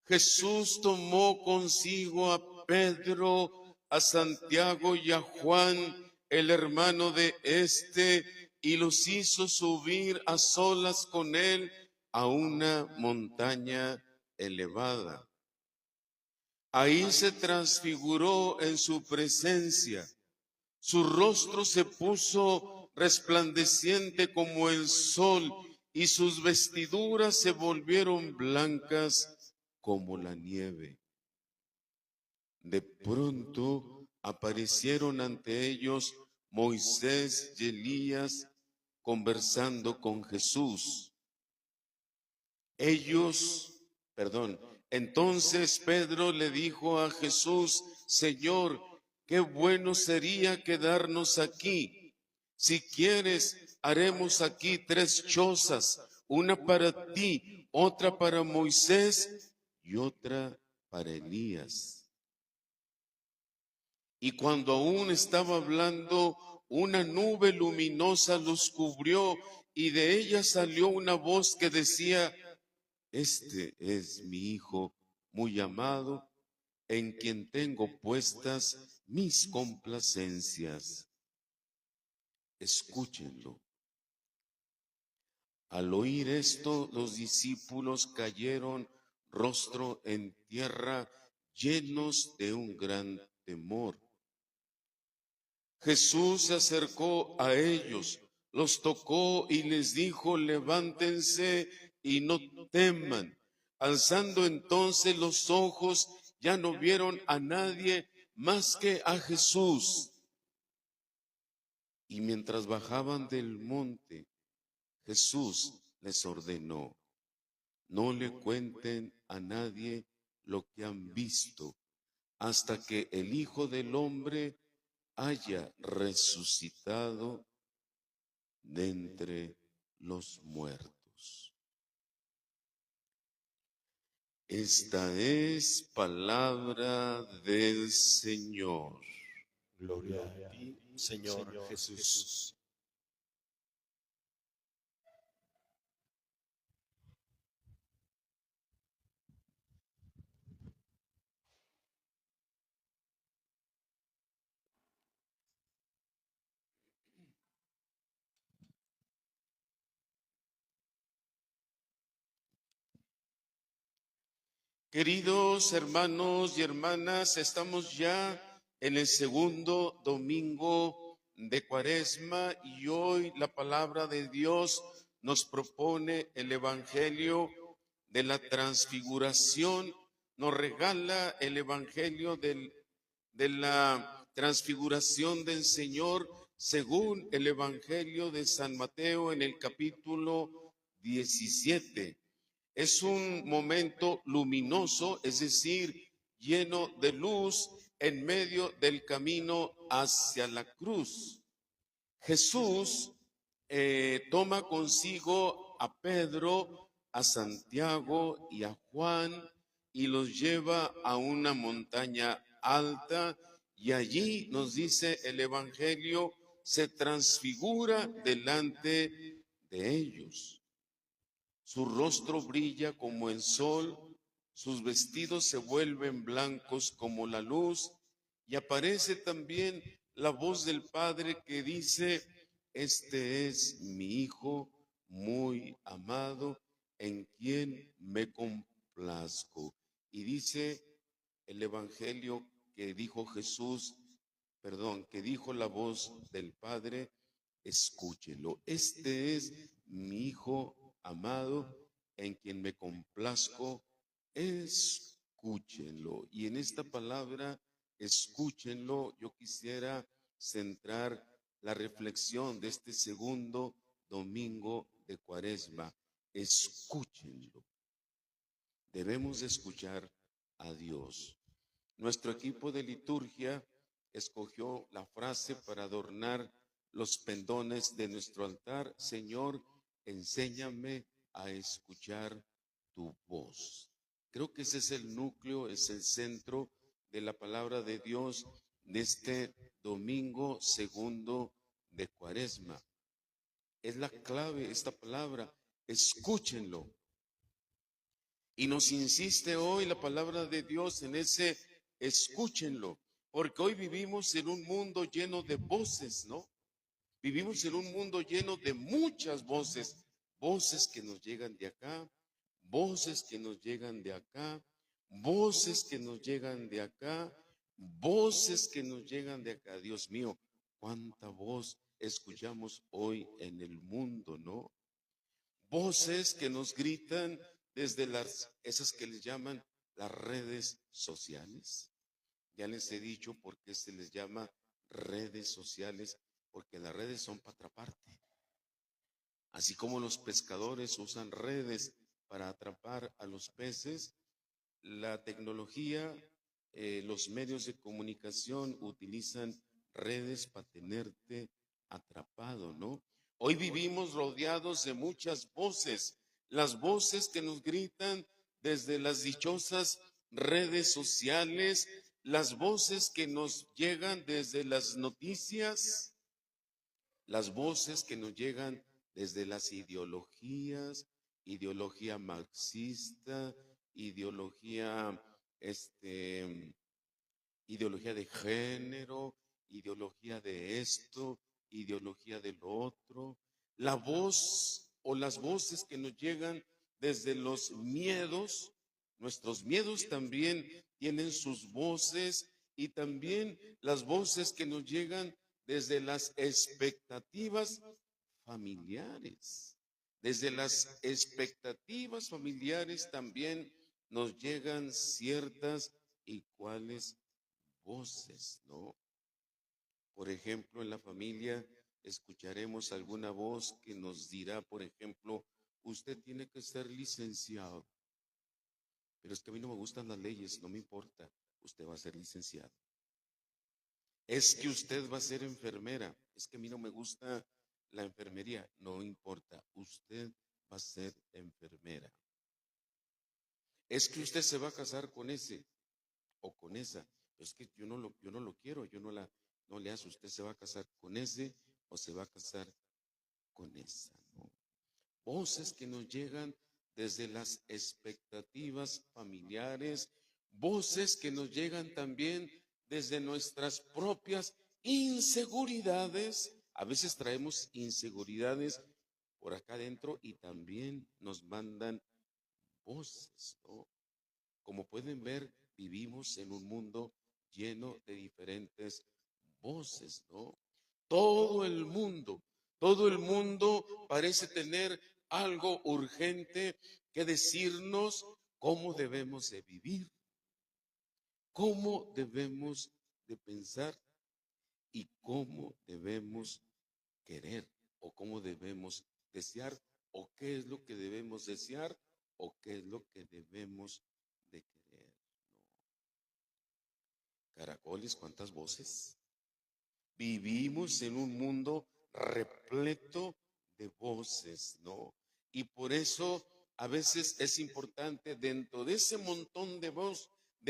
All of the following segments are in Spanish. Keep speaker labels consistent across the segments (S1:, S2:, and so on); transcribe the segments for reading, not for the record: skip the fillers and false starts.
S1: Jesús tomó consigo a Pedro, a Santiago y a Juan, el hermano de éste, y los hizo subir a solas con él a una montaña elevada. Ahí se transfiguró en su presencia. Su rostro se puso resplandeciente como el sol, y sus vestiduras se volvieron blancas como la nieve. De pronto aparecieron ante ellos Moisés y Elías conversando con Jesús. Entonces Pedro le dijo a Jesús: Señor, qué bueno sería quedarnos aquí. Si quieres, haremos aquí 3 chozas, una para ti, otra para Moisés y otra para Elías. Y cuando aún estaba hablando, una nube luminosa los cubrió, y de ella salió una voz que decía: Este es mi Hijo muy amado, en quien tengo puestas mis complacencias. Escúchenlo. Al oír esto, los discípulos cayeron rostro en tierra, llenos de un gran temor. Jesús se acercó a ellos, los tocó y les dijo: levántense y no teman. Alzando entonces los ojos, ya no vieron a nadie más que a Jesús. Y mientras bajaban del monte, Jesús les ordenó: no le cuenten a nadie lo que han visto, hasta que el Hijo del Hombre haya resucitado de entre los muertos. Esta es palabra del Señor.
S2: Gloria a ti, Señor Jesús.
S1: Queridos hermanos y hermanas, estamos ya en el segundo domingo de Cuaresma, y hoy la palabra de Dios nos propone el Evangelio de la Transfiguración, nos regala el Evangelio de la Transfiguración del Señor según el Evangelio de San Mateo en el capítulo 17. Es un momento luminoso, es decir, lleno de luz en medio del camino hacia la cruz. Jesús toma consigo a Pedro, a Santiago y a Juan, y los lleva a una montaña alta, y allí, nos dice el Evangelio, se transfigura delante de ellos. Su rostro brilla como el sol, sus vestidos se vuelven blancos como la luz, y aparece también la voz del Padre que dice: este es mi Hijo muy amado, en quien me complazco. Y dice el Evangelio que dijo que dijo la voz del Padre: escúchelo. Este es mi Hijo amado, en quien me complazco, escúchenlo. Y en esta palabra, escúchenlo, yo quisiera centrar la reflexión de este segundo domingo de Cuaresma. Escúchenlo. Debemos escuchar a Dios. Nuestro equipo de liturgia escogió la frase para adornar los pendones de nuestro altar: Señor, enséñame a escuchar tu voz. Creo que ese es el núcleo, es el centro de la palabra de Dios de este domingo segundo de Cuaresma. Es la clave esta palabra: escúchenlo. Y nos insiste hoy la palabra de Dios en ese escúchenlo, porque hoy vivimos en un mundo lleno de voces, ¿no? Vivimos en un mundo lleno de muchas voces, voces que nos llegan de acá, voces que nos llegan de acá, voces que nos llegan de acá, voces que nos llegan de acá. Dios mío, cuánta voz escuchamos hoy en el mundo, ¿no? Voces que nos gritan desde esas que les llaman las redes sociales. Ya les he dicho por qué se les llama redes sociales, porque las redes son para atraparte. Así como los pescadores usan redes para atrapar a los peces, la tecnología, los medios de comunicación utilizan redes para tenerte atrapado, ¿no? Hoy vivimos rodeados de muchas voces, las voces que nos gritan desde las dichosas redes sociales, las voces que nos llegan desde las noticias, las voces que nos llegan desde las ideologías, ideología marxista, ideología, ideología de género, ideología de esto, ideología del otro. La voz o las voces que nos llegan desde los miedos, nuestros miedos también tienen sus voces y también las voces que nos llegan desde las expectativas familiares. Desde las expectativas familiares también nos llegan ciertas y cuáles voces, ¿no? Por ejemplo, en la familia escucharemos alguna voz que nos dirá, por ejemplo, usted tiene que ser licenciado. Pero es que a mí no me gustan las leyes, no me importa, usted va a ser licenciado. Es que usted va a ser enfermera, es que a mí no me gusta la enfermería, no importa, usted va a ser enfermera. Es que usted se va a casar con ese o con esa. Es que yo no lo quiero, no le hace. Usted se va a casar con ese o se va a casar con esa, ¿no? Voces que nos llegan desde las expectativas familiares, voces que nos llegan también desde nuestras propias inseguridades. A veces traemos inseguridades por acá adentro y también nos mandan voces, ¿no? Como pueden ver, vivimos en un mundo lleno de diferentes voces, ¿no? Todo el mundo parece tener algo urgente que decirnos cómo debemos de vivir, cómo debemos de pensar y cómo debemos querer o cómo debemos desear o qué es lo que debemos desear o qué es lo que debemos de querer. Caracoles, ¿cuántas voces? Vivimos en un mundo repleto de voces, ¿no? Y por eso a veces es importante dentro de ese montón de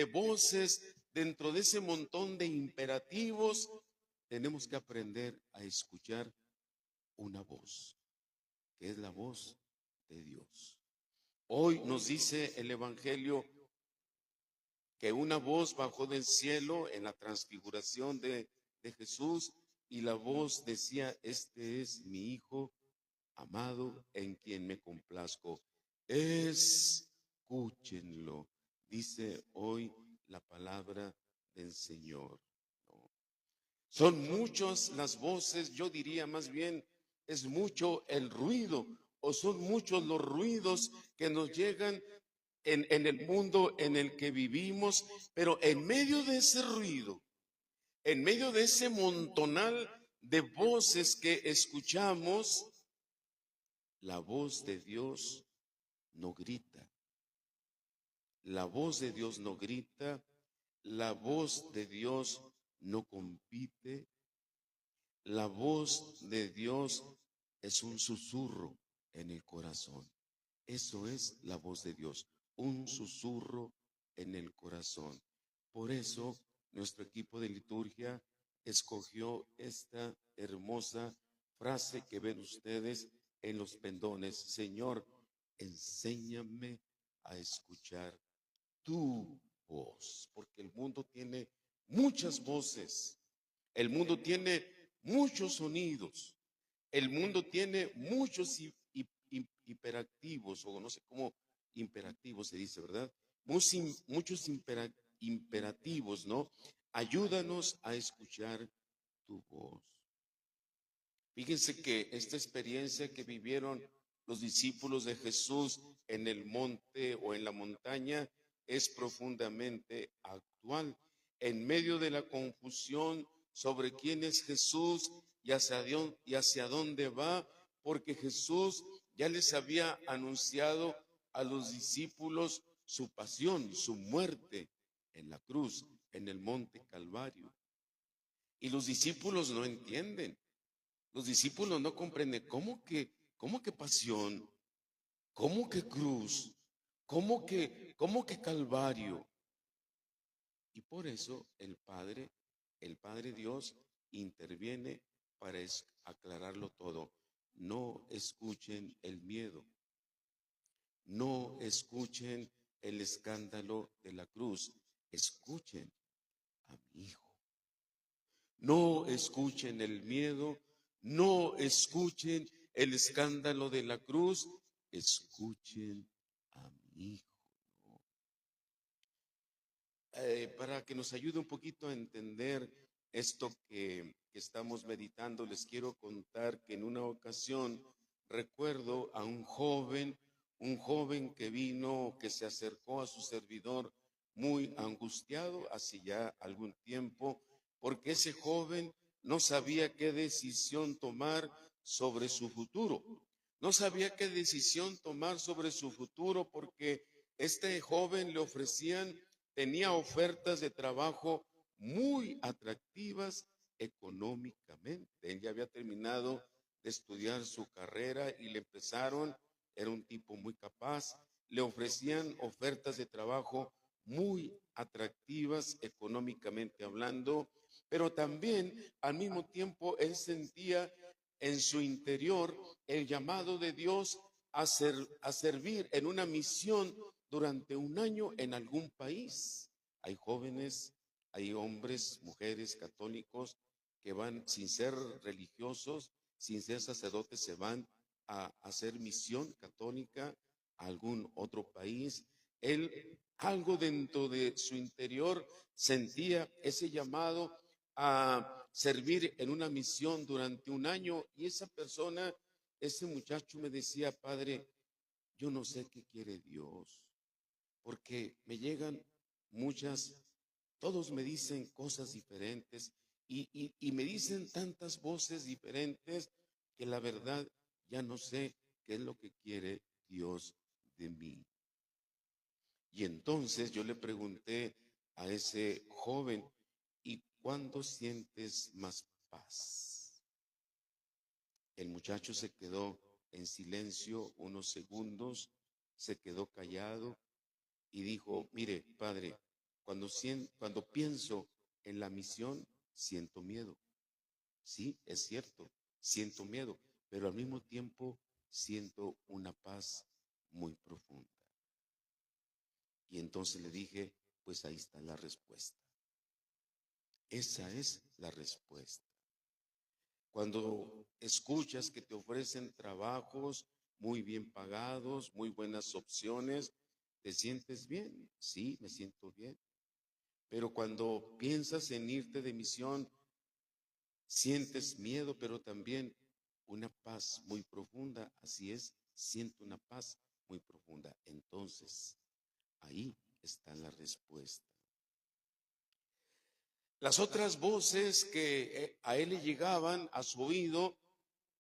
S1: voces, dentro de ese montón de imperativos, tenemos que aprender a escuchar una voz, que es la voz de Dios. Hoy nos dice el Evangelio que una voz bajó del cielo en la transfiguración de Jesús y la voz decía, este es mi Hijo amado en quien me complazco. Escúchenlo, dice hoy la palabra del Señor. ¿No? Son muchas las voces, yo diría más bien, es mucho el ruido o son muchos los ruidos que nos llegan en el mundo en el que vivimos, pero en medio de ese ruido, en medio de ese montonal de voces que escuchamos, la voz de Dios no grita. La voz de Dios no grita, la voz de Dios no compite, la voz de Dios es un susurro en el corazón. Eso es la voz de Dios, un susurro en el corazón. Por eso nuestro equipo de liturgia escogió esta hermosa frase que ven ustedes en los pendones. Señor, enséñame a escuchar tu voz, porque el mundo tiene muchas voces, el mundo tiene muchos sonidos, el mundo tiene muchos hiperactivos, o no sé cómo imperativos se dice, ¿verdad? Muchos imperativos, ¿no? Ayúdanos a escuchar tu voz. Fíjense que esta experiencia que vivieron los discípulos de Jesús en el monte o en la montaña es profundamente actual. En medio de la confusión sobre quién es Jesús y hacia dónde va, porque Jesús ya les había anunciado a los discípulos su pasión, su muerte en la cruz, en el monte Calvario. Y los discípulos no entienden. Los discípulos no comprenden cómo que pasión, cómo que cruz, cómo que Calvario. Y por eso el Padre Dios interviene para aclararlo todo. No escuchen el miedo, no escuchen el escándalo de la cruz, escuchen a mi Hijo. No escuchen el miedo, no escuchen el escándalo de la cruz, escuchen a mi Hijo. Para que nos ayude un poquito a entender esto que estamos meditando, les quiero contar que en una ocasión recuerdo a un joven que vino, que se acercó a su servidor muy angustiado hace ya algún tiempo, porque ese joven no sabía qué decisión tomar sobre su futuro. No sabía qué decisión tomar sobre su futuro porque este joven le ofrecían, tenía ofertas de trabajo muy atractivas económicamente. Él ya había terminado de estudiar su carrera y le empezaron, era un tipo muy capaz, le ofrecían ofertas de trabajo muy atractivas económicamente hablando, pero también al mismo tiempo él sentía en su interior el llamado de Dios a servir en una misión durante un año en algún país. Hay jóvenes, hay hombres, mujeres católicos que van sin ser religiosos, sin ser sacerdotes, se van a hacer misión católica a algún otro país. Él, algo dentro de su interior, sentía ese llamado a servir en una misión durante un año, y esa persona, ese muchacho me decía: padre, yo no sé qué quiere Dios, porque me llegan todos me dicen cosas diferentes y me dicen tantas voces diferentes que la verdad ya no sé qué es lo que quiere Dios de mí. Y entonces yo le pregunté a ese joven: ¿y cuándo sientes más paz? El muchacho se quedó en silencio unos segundos, se quedó callado y dijo: mire, padre, cuando pienso en la misión, siento miedo. Sí, es cierto, siento miedo, pero al mismo tiempo siento una paz muy profunda. Y entonces le dije: pues ahí está la respuesta. Esa es la respuesta. Cuando escuchas que te ofrecen trabajos muy bien pagados, muy buenas opciones, ¿te sientes bien? Sí, me siento bien. Pero cuando piensas en irte de misión, sientes miedo, pero también una paz muy profunda. Así es, siento una paz muy profunda. Entonces, ahí está la respuesta. Las otras voces que a él le llegaban a su oído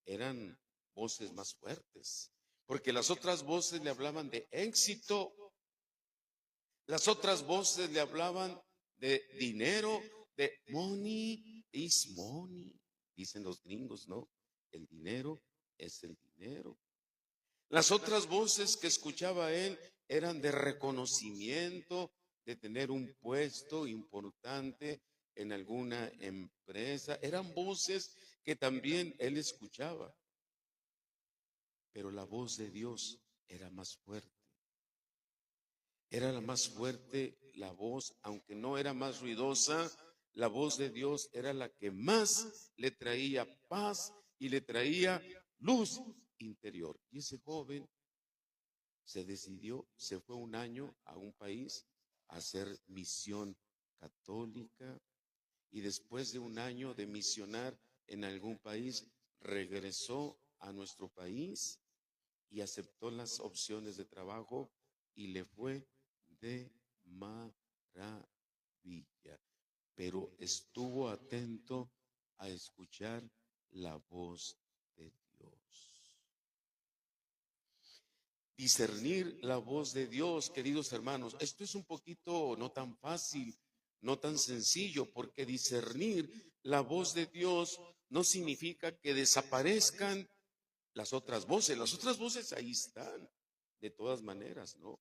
S1: eran voces más fuertes, porque las otras voces le hablaban de éxito, las otras voces le hablaban de dinero, de money is money, dicen los gringos, ¿no? El dinero es el dinero. Las otras voces que escuchaba él eran de reconocimiento, de tener un puesto importante en alguna empresa. Eran voces que también él escuchaba. Pero la voz de Dios era más fuerte. Era la más fuerte, la voz, aunque no era más ruidosa, la voz de Dios era la que más le traía paz y le traía luz interior. Y ese joven se decidió, se fue un año a un país a hacer misión católica y después de un año de misionar en algún país, regresó a nuestro país y aceptó las opciones de trabajo y le fue de maravilla. Pero estuvo atento a escuchar la voz de Dios. Discernir la voz de Dios, queridos hermanos, esto es un poquito no tan fácil, no tan sencillo, porque discernir la voz de Dios no significa que desaparezcan las otras voces ahí están, de todas maneras, ¿no?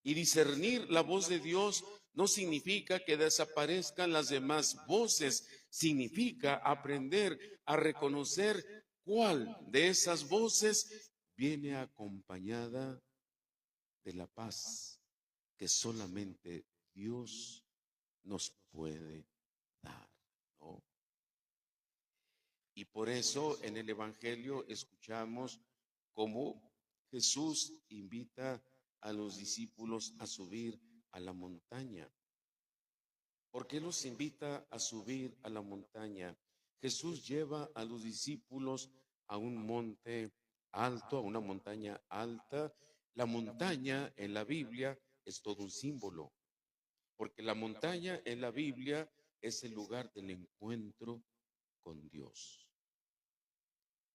S1: Y discernir la voz de Dios no significa que desaparezcan las demás voces, significa aprender a reconocer cuál de esas voces viene acompañada de la paz que solamente Dios nos puede dar, ¿no? Y por eso en el Evangelio escuchamos cómo Jesús invita a los discípulos a subir a la montaña. ¿Por qué los invita a subir a la montaña? Jesús lleva a los discípulos a un monte alto, a una montaña alta. La montaña en la Biblia es todo un símbolo, porque la montaña en la Biblia es el lugar del encuentro con Dios.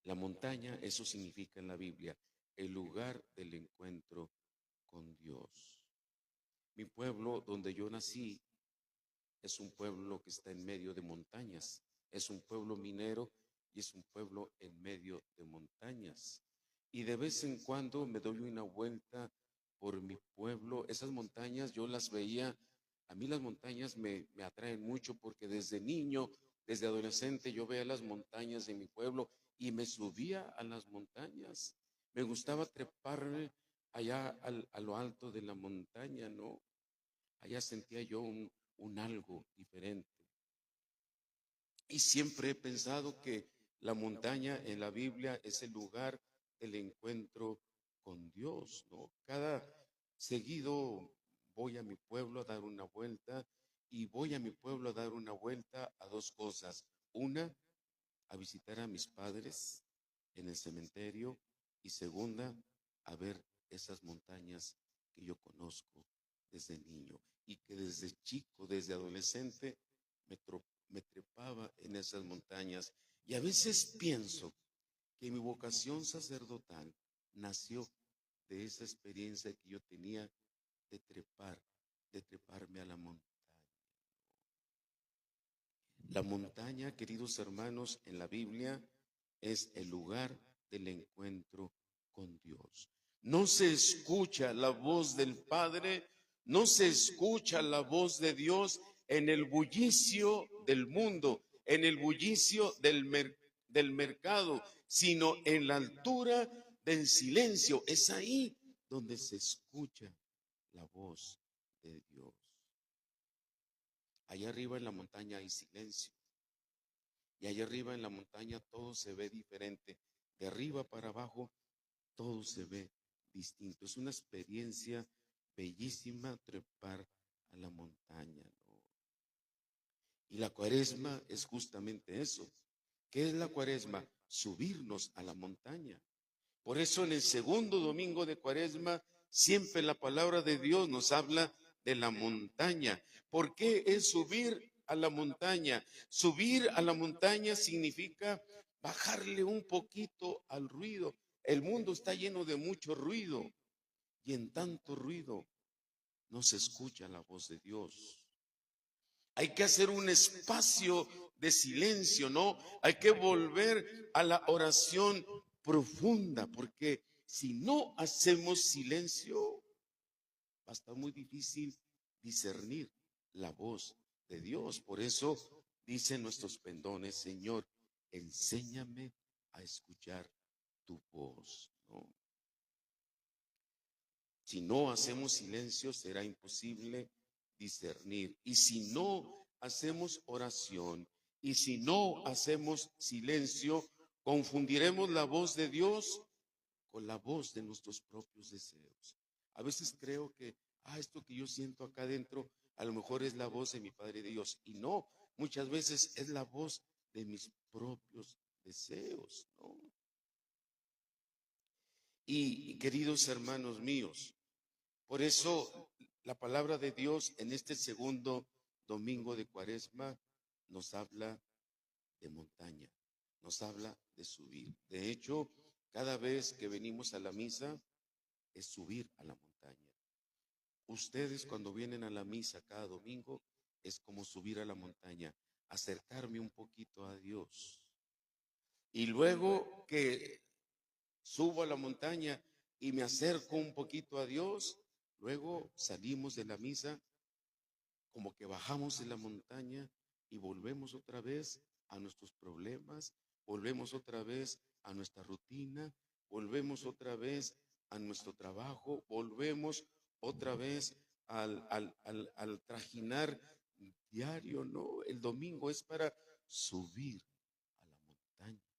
S1: La montaña, eso significa en la Biblia, el lugar del encuentro con Dios. Mi pueblo donde yo nací es un pueblo que está en medio de montañas, es un pueblo minero y es un pueblo en medio de montañas. Y de vez en cuando me doy una vuelta por mi pueblo. Esas montañas yo las veía, a mí las montañas me atraen mucho porque desde niño, desde adolescente, yo veía las montañas de mi pueblo y me subía a las montañas. Me gustaba treparme allá a lo alto de la montaña, ¿no? Allá sentía yo un algo diferente. Y siempre he pensado que la montaña en la Biblia es el lugar del encuentro con Dios, ¿no? Cada seguido voy a mi pueblo a dar una vuelta y voy a mi pueblo a dar una vuelta a dos cosas. Una, a visitar a mis padres en el cementerio y segunda, a ver esas montañas que yo conozco desde niño y que desde chico, desde adolescente, me trepaba en esas montañas. Y a veces pienso que mi vocación sacerdotal nació de esa experiencia que yo tenía de de treparme a la montaña. La montaña, queridos hermanos, en la Biblia es el lugar del encuentro con Dios. No se escucha la voz del Padre, no se escucha la voz de Dios en el bullicio del mundo, en el bullicio del mercado, sino en la altura del silencio. Es ahí donde se escucha la voz de Dios. Allá arriba en la montaña hay silencio. Y allá arriba en la montaña todo se ve diferente. De arriba para abajo todo se ve distinto. Es una experiencia bellísima trepar a la montaña, ¿no? Y la cuaresma es justamente eso. ¿Qué es la cuaresma? Subirnos a la montaña. Por eso en el segundo domingo de cuaresma siempre la palabra de Dios nos habla de la montaña. ¿Por qué es subir a la montaña? Subir a la montaña significa bajarle un poquito al ruido. El mundo está lleno de mucho ruido y en tanto ruido no se escucha la voz de Dios. Hay que hacer un espacio de silencio, ¿no? Hay que volver a la oración profunda, porque si no hacemos silencio, va a estar muy difícil discernir la voz de Dios. Por eso dicen nuestros pendones, Señor, enséñame a escuchar tu voz, ¿no? Si no hacemos silencio, será imposible discernir. Y si no hacemos oración, y si no hacemos silencio, confundiremos la voz de Dios con la voz de nuestros propios deseos. A veces creo que, esto que yo siento acá adentro, a lo mejor es la voz de mi Padre Dios. Y no, muchas veces es la voz de mis propios deseos, ¿no? Y queridos hermanos míos, por eso la palabra de Dios en este segundo domingo de Cuaresma nos habla de montaña, nos habla de subir. De hecho, cada vez que venimos a la misa es subir a la montaña. Ustedes cuando vienen a la misa cada domingo es como subir a la montaña, acercarme un poquito a Dios. Y luego que subo a la montaña y me acerco un poquito a Dios, luego salimos de la misa, como que bajamos de la montaña y volvemos otra vez a nuestros problemas, volvemos otra vez a nuestra rutina, volvemos otra vez a nuestro trabajo, volvemos otra vez al trajinar diario, ¿no? El domingo es para subir a la montaña,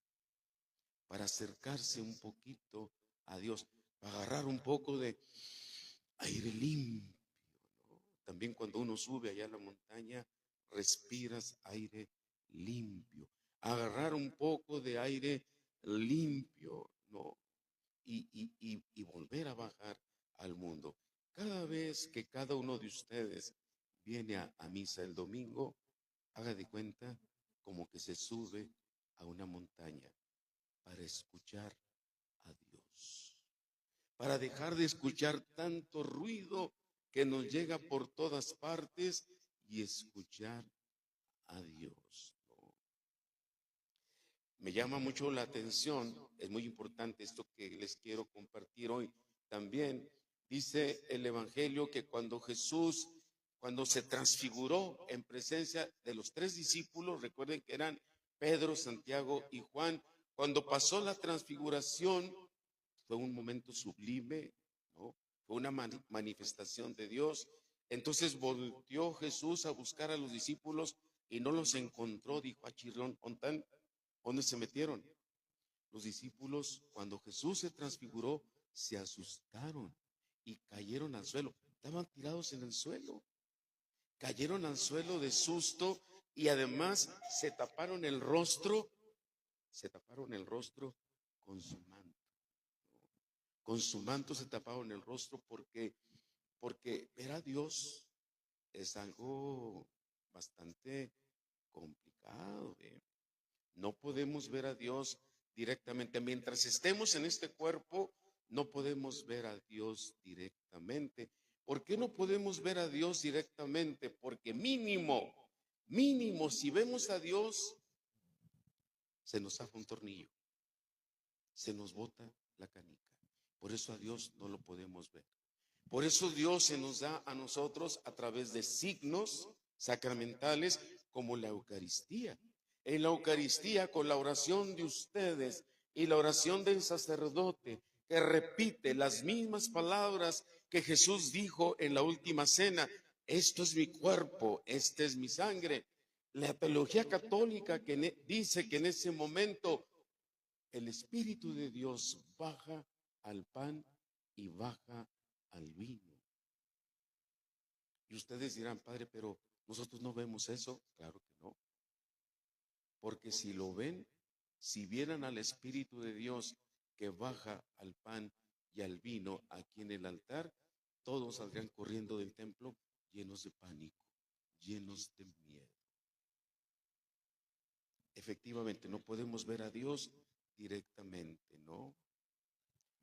S1: para acercarse un poquito a Dios, para agarrar un poco de aire limpio, ¿no? También cuando uno sube allá a la montaña, respiras aire limpio, agarrar un poco de aire limpio, ¿no? Y volver a bajar al mundo. Cada vez que cada uno de ustedes viene a misa el domingo, haga de cuenta como que se sube a una montaña para escuchar a Dios, para dejar de escuchar tanto ruido que nos llega por todas partes y escuchar a Dios, ¿no? Me llama mucho la atención, es muy importante esto que les quiero compartir hoy. También dice el Evangelio que cuando Jesús, cuando se transfiguró en presencia de los 3 discípulos, recuerden que eran Pedro, Santiago y Juan, cuando pasó la transfiguración, fue un momento sublime, ¿no? Fue una manifestación de Dios. Entonces volvió Jesús a buscar a los discípulos y no los encontró, dijo a Chirrón, ¿dónde se metieron? Los discípulos, cuando Jesús se transfiguró, se asustaron y cayeron al suelo. Estaban tirados en el suelo, cayeron al suelo de susto y además se taparon el rostro con su manto. Con su manto se taparon el rostro porque ver a Dios es algo bastante complicado, ¿eh? No podemos ver a Dios directamente. Mientras estemos en este cuerpo, no podemos ver a Dios directamente. ¿Por qué no podemos ver a Dios directamente? Porque mínimo, si vemos a Dios, se nos zafa un tornillo, se nos bota la canica. Por eso a Dios no lo podemos ver. Por eso Dios se nos da a nosotros a través de signos sacramentales como la Eucaristía. En la Eucaristía, con la oración de ustedes y la oración del sacerdote, que repite las mismas palabras que Jesús dijo en la última cena: esto es mi cuerpo, esta es mi sangre. La teología católica que dice que en ese momento el Espíritu de Dios baja al pan y baja al vino. Y ustedes dirán: Padre, pero nosotros no vemos eso. Claro que no. Porque si lo ven, si vieran al Espíritu de Dios que baja al pan y al vino aquí en el altar, todos saldrían corriendo del templo llenos de pánico, llenos de miedo. Efectivamente, no podemos ver a Dios directamente, ¿no?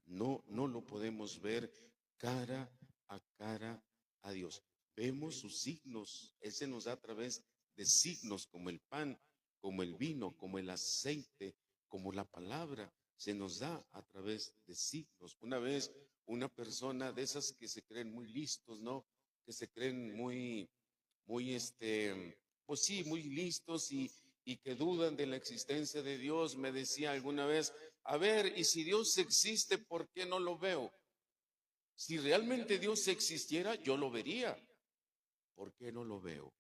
S1: No lo podemos ver cara a Dios. Vemos sus signos, Él se nos da a través de signos como el pan, como el vino, como el aceite, como la palabra, se nos da a través de signos. Una vez una persona de esas que se creen muy listos, ¿no? Que se creen muy, pues sí, muy listos y que dudan de la existencia de Dios, me decía alguna vez: a ver, y si Dios existe, ¿por qué no lo veo? Si realmente Dios existiera, yo lo vería. ¿Por qué no lo veo?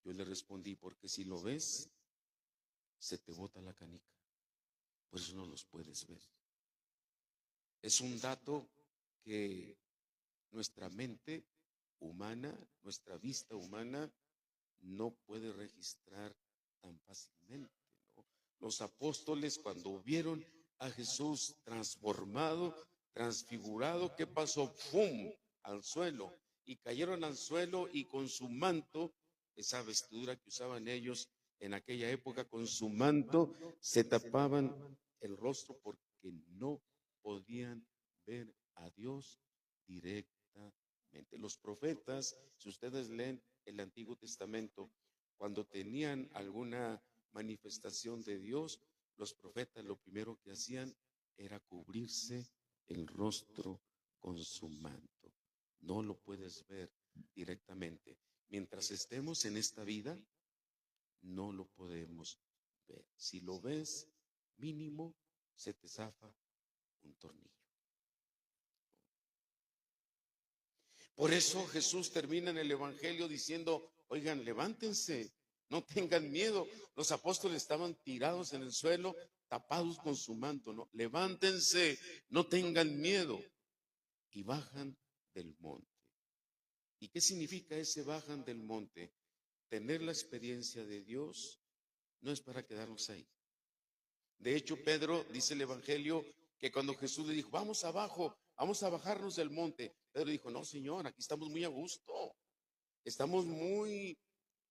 S1: Yo le respondí, porque si lo ves, se te bota la canica. Por eso no los puedes ver. Es un dato que nuestra mente humana, nuestra vista humana, no puede registrar tan fácilmente, ¿no? Los apóstoles, cuando vieron a Jesús transformado, transfigurado, ¿qué pasó? ¡Pum! Al suelo. Y cayeron al suelo y con su manto, esa vestidura que usaban ellos en aquella época, con su manto se tapaban el rostro porque no podían ver a Dios directamente. Los profetas, si ustedes leen el Antiguo Testamento, cuando tenían alguna manifestación de Dios, los profetas lo primero que hacían era cubrirse el rostro con su manto. No lo puedes ver directamente. Mientras estemos en esta vida, no lo podemos ver. Si lo ves, mínimo se te zafa un tornillo. Por eso Jesús termina en el Evangelio diciendo, oigan, levántense, no tengan miedo. Los apóstoles estaban tirados en el suelo, tapados con su manto, ¿no? Levántense, no tengan miedo. Y bajan del monte. ¿Y qué significa ese bajan del monte? Tener la experiencia de Dios no es para quedarnos ahí. De hecho, Pedro dice el Evangelio que cuando Jesús le dijo, vamos abajo, vamos a bajarnos del monte, Pedro dijo, no, Señor, aquí estamos muy a gusto. Estamos muy,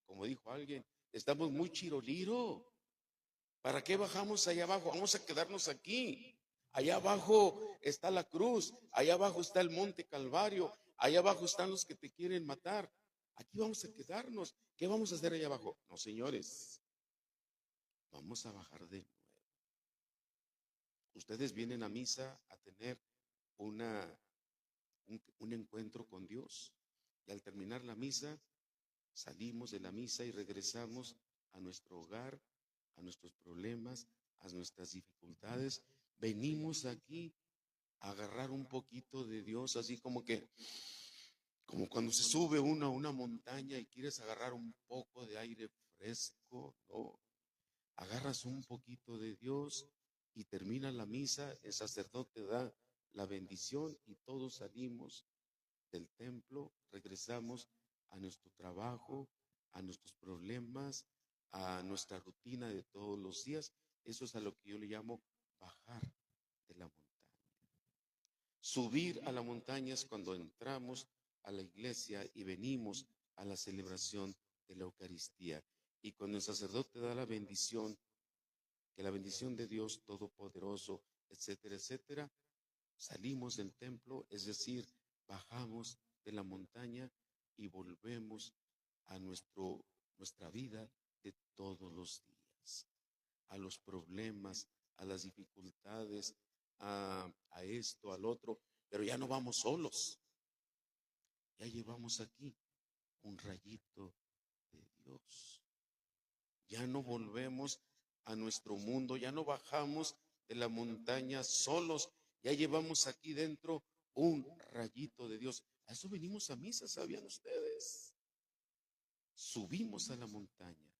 S1: como dijo alguien, estamos muy chiroliro. ¿Para qué bajamos allá abajo? Vamos a quedarnos aquí. Allá abajo está la cruz, allá abajo está el monte Calvario, allá abajo están los que te quieren matar. Aquí vamos a quedarnos. ¿Qué vamos a hacer allá abajo? No, señores, vamos a bajar de nuevo. Ustedes vienen a misa a tener un encuentro con Dios. Y al terminar la misa, salimos de la misa y regresamos a nuestro hogar, a nuestros problemas, a nuestras dificultades. Venimos aquí a agarrar un poquito de Dios, así como cuando se sube uno a una montaña y quieres agarrar un poco de aire fresco, ¿no? Agarras un poquito de Dios y termina la misa, el sacerdote da la bendición y todos salimos del templo, regresamos a nuestro trabajo, a nuestros problemas, a nuestra rutina de todos los días. Eso es a lo que yo le llamo bajar de la montaña. Subir a la montaña es cuando entramos a la iglesia y venimos a la celebración de la Eucaristía. Y cuando el sacerdote da la bendición, que la bendición de Dios Todopoderoso, etcétera, etcétera, salimos del templo, es decir, bajamos de la montaña y volvemos a nuestra vida de todos los días, a los problemas, a las dificultades, a esto, al otro, pero ya no vamos solos, ya llevamos aquí un rayito de Dios. Ya no volvemos a nuestro mundo, ya no bajamos de la montaña solos, ya llevamos aquí dentro un rayito de Dios. A eso venimos a misa, ¿sabían ustedes? Subimos a la montaña,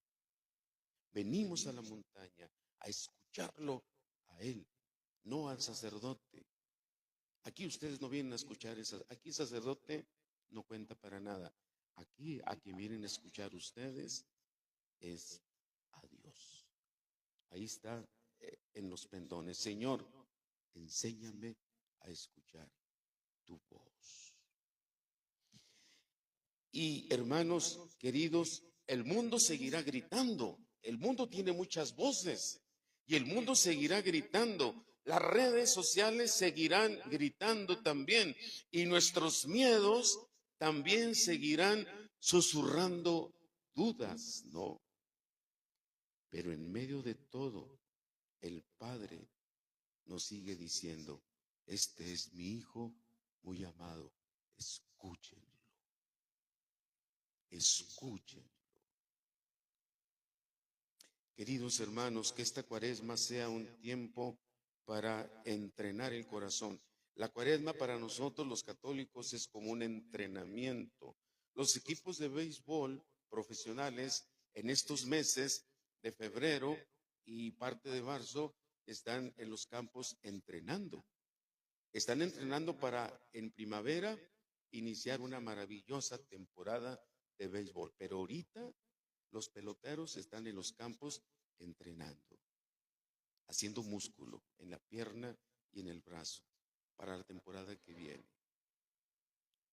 S1: venimos a la montaña a escucharlo a Él, no al sacerdote. Aquí ustedes no vienen a escuchar eso, aquí el sacerdote no cuenta para nada. Aquí a quien vienen a escuchar ustedes es a Dios. Ahí está en los pendones. Señor, enséñame a escuchar tu voz. Y hermanos queridos, el mundo seguirá gritando. El mundo tiene muchas voces y el mundo seguirá gritando. Las redes sociales seguirán gritando también y nuestros miedos también seguirán susurrando dudas, ¿no? Pero en medio de todo, el Padre nos sigue diciendo, este es mi Hijo muy amado, escúchenlo, escúchenlo. Queridos hermanos, que esta Cuaresma sea un tiempo para entrenar el corazón. La cuaresma para nosotros los católicos es como un entrenamiento. Los equipos de béisbol profesionales en estos meses de febrero y parte de marzo están en los campos entrenando. Están entrenando para en primavera iniciar una maravillosa temporada de béisbol. Pero ahorita los peloteros están en los campos entrenando, haciendo músculo en la pierna y en el brazo para la temporada que viene,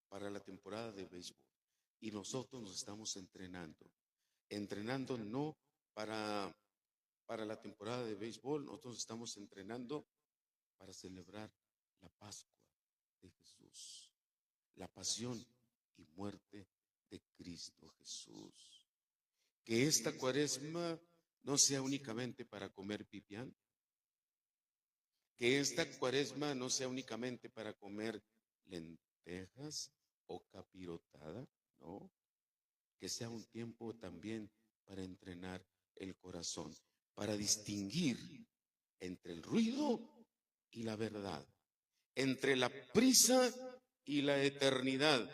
S1: para la temporada de béisbol. Y nosotros nos estamos entrenando no para la temporada de béisbol, nosotros estamos entrenando para celebrar la Pascua de Jesús, la pasión y muerte de Cristo Jesús. Que esta cuaresma no sea únicamente para comer pipián, que esta cuaresma no sea únicamente para comer lentejas o capirotada, no, que sea un tiempo también para entrenar el corazón, para distinguir entre el ruido y la verdad, entre la prisa y la eternidad,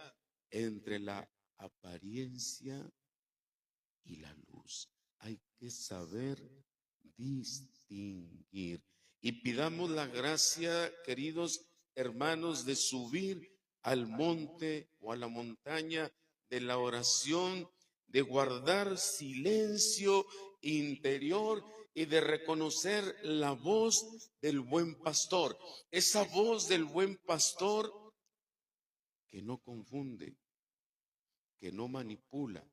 S1: entre la apariencia y la luz. Hay que saber distinguir. Y pidamos la gracia, queridos hermanos, de subir al monte o a la montaña de la oración, de guardar silencio interior y de reconocer la voz del buen pastor. Esa voz del buen pastor que no confunde, que no manipula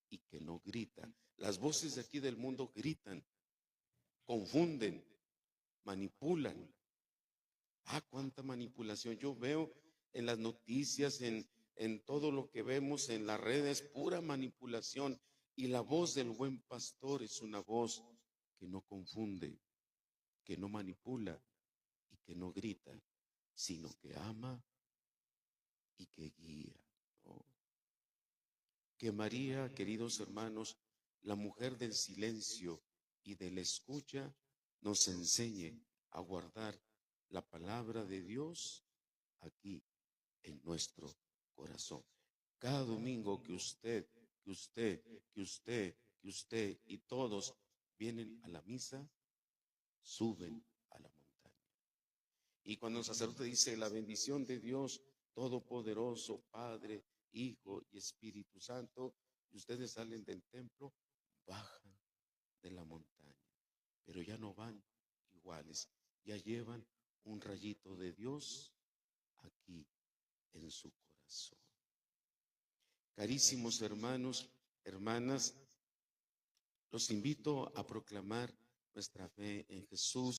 S1: y que no grita. Las voces de aquí del mundo gritan, confunden, manipulan. Ah, cuánta manipulación. Yo veo en las noticias, en todo lo que vemos en las redes, pura manipulación. Y la voz del buen pastor es una voz que no confunde, que no manipula y que no grita, sino que ama y que guía, ¿no? Que María, queridos hermanos, la mujer del silencio y de la escucha, nos enseñe a guardar la palabra de Dios aquí en nuestro corazón. Cada domingo que usted y todos vienen a la misa, suben a la montaña. Y cuando el sacerdote dice la bendición de Dios Todopoderoso, Padre, Hijo y Espíritu Santo, y ustedes salen del templo, bajan de la montaña, pero ya no van iguales, ya llevan un rayito de Dios aquí en su corazón. Carísimos hermanos, hermanas, los invito a proclamar nuestra fe en Jesús.